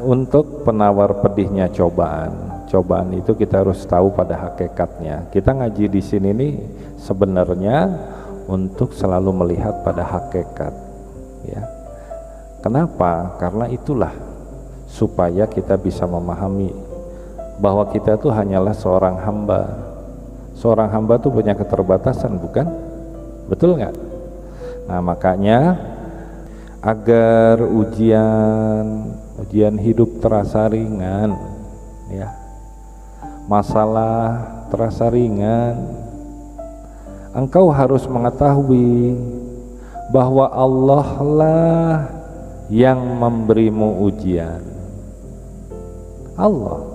untuk penawar pedihnya cobaan. Cobaan itu kita harus tahu pada hakikatnya. Kita ngaji di sini nih sebenarnya untuk selalu melihat pada hakikat, ya. Kenapa? Karena itulah supaya kita bisa memahami bahwa kita itu hanyalah seorang hamba. Seorang hamba itu punya keterbatasan, bukan? Betul nggak? Nah, makanya agar ujian hidup terasa ringan, ya, masalah terasa ringan, engkau harus mengetahui bahwa Allah lah yang memberimu ujian. Allah,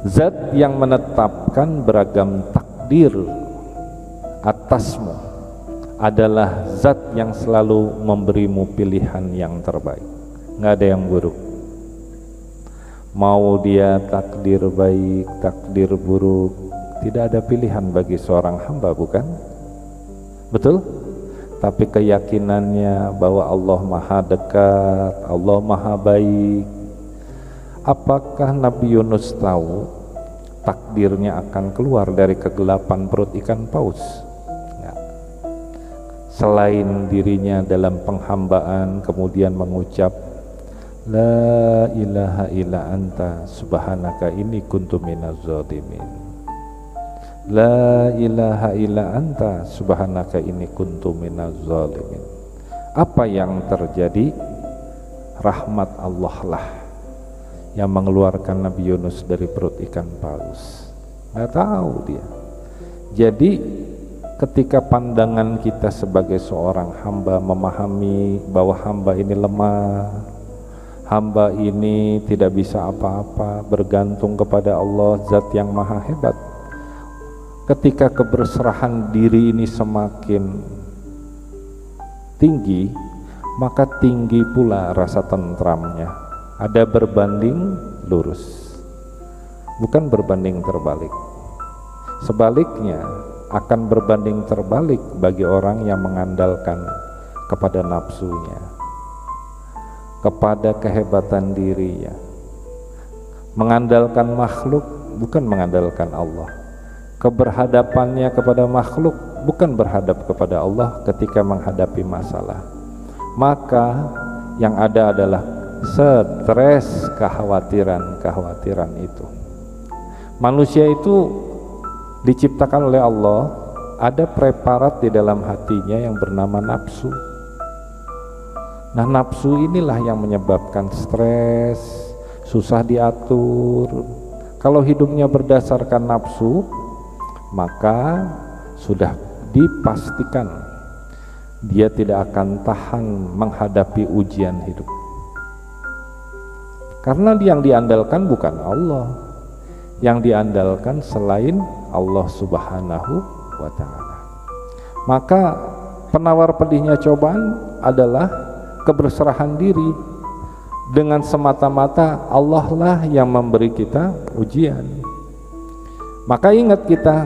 zat yang menetapkan beragam takdir atasmu, adalah zat yang selalu memberimu pilihan yang terbaik. Nggak ada yang buruk. Mau dia takdir baik, takdir buruk, tidak ada pilihan bagi seorang hamba, bukan? Betul? Tapi keyakinannya bahwa Allah maha dekat, Allah maha baik. Apakah Nabi Yunus tahu takdirnya akan keluar dari kegelapan perut ikan paus? Nggak. Selain dirinya dalam penghambaan kemudian mengucap La ilaha illa anta subhanaka inni kuntu minaz zalimin. La ilaha illa anta subhanaka inni kuntu minaz zalimin. Apa yang terjadi? Rahmat Allah lah yang mengeluarkan Nabi Yunus dari perut ikan paus. Nggak tahu dia. Jadi ketika pandangan kita sebagai seorang hamba memahami bahwa hamba ini lemah, hamba ini tidak bisa apa-apa, bergantung kepada Allah, zat yang maha hebat. Ketika keberserahan diri ini semakin tinggi, maka tinggi pula rasa tentramnya. Ada berbanding lurus, bukan berbanding terbalik. Sebaliknya akan berbanding terbalik bagi orang yang mengandalkan kepada nafsunya, kepada kehebatan dirinya, mengandalkan makhluk bukan mengandalkan Allah. Keberhadapannya kepada makhluk bukan berhadap kepada Allah ketika menghadapi masalah. Maka yang ada adalah stres, kekhawatiran itu. Manusia itu diciptakan oleh Allah, ada preparat di dalam hatinya yang bernama nafsu. Nah, nafsu inilah yang menyebabkan stres, susah diatur. Kalau hidupnya berdasarkan nafsu, maka sudah dipastikan dia tidak akan tahan menghadapi ujian hidup. Karena yang diandalkan bukan Allah, yang diandalkan selain Allah Subhanahu wa ta'ala. Maka penawar pedihnya cobaan adalah keberserahan diri, dengan semata-mata Allah lah yang memberi kita ujian. Maka ingat kita,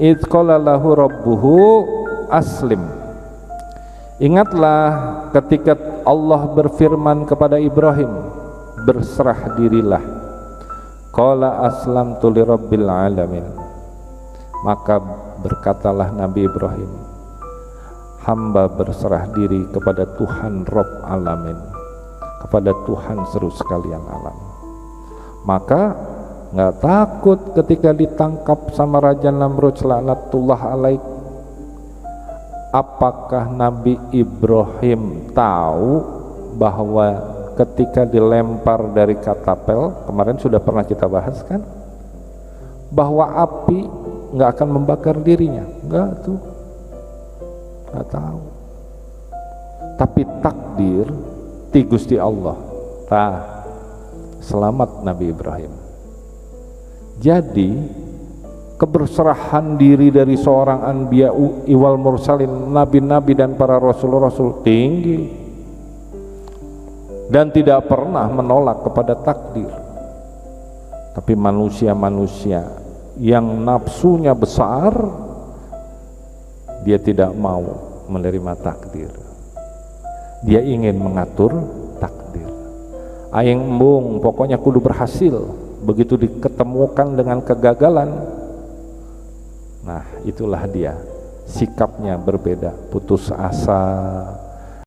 idz qala lahu rabbuhu aslim. Ingatlah ketika Allah berfirman kepada Ibrahim, berserah dirilah. Qala aslamtu lirabbil alamin. Maka berkatalah Nabi Ibrahim, hamba berserah diri kepada Tuhan Rabb alamin, kepada Tuhan seru sekalian alam. Maka nggak takut ketika ditangkap sama Raja Namrud laknatullah alaih. Apakah Nabi Ibrahim tahu bahwa ketika dilempar dari katapel, kemarin sudah pernah kita bahas kan, bahwa api nggak akan membakar dirinya? Nggak tuh, nggak tahu. Tapi takdir ti Gusti Allah, selamat Nabi Ibrahim. Jadi keberserahan diri dari seorang anbiya iwal mursalin, nabi-nabi dan para rasul-rasul tinggi, dan tidak pernah menolak kepada takdir. Tapi manusia-manusia yang nafsunya besar, dia tidak mau menerima takdir, dia ingin mengatur takdir. aing embung pokoknya kudu berhasil. Begitu diketemukan dengan kegagalan, nah itulah dia sikapnya berbeda, putus asa,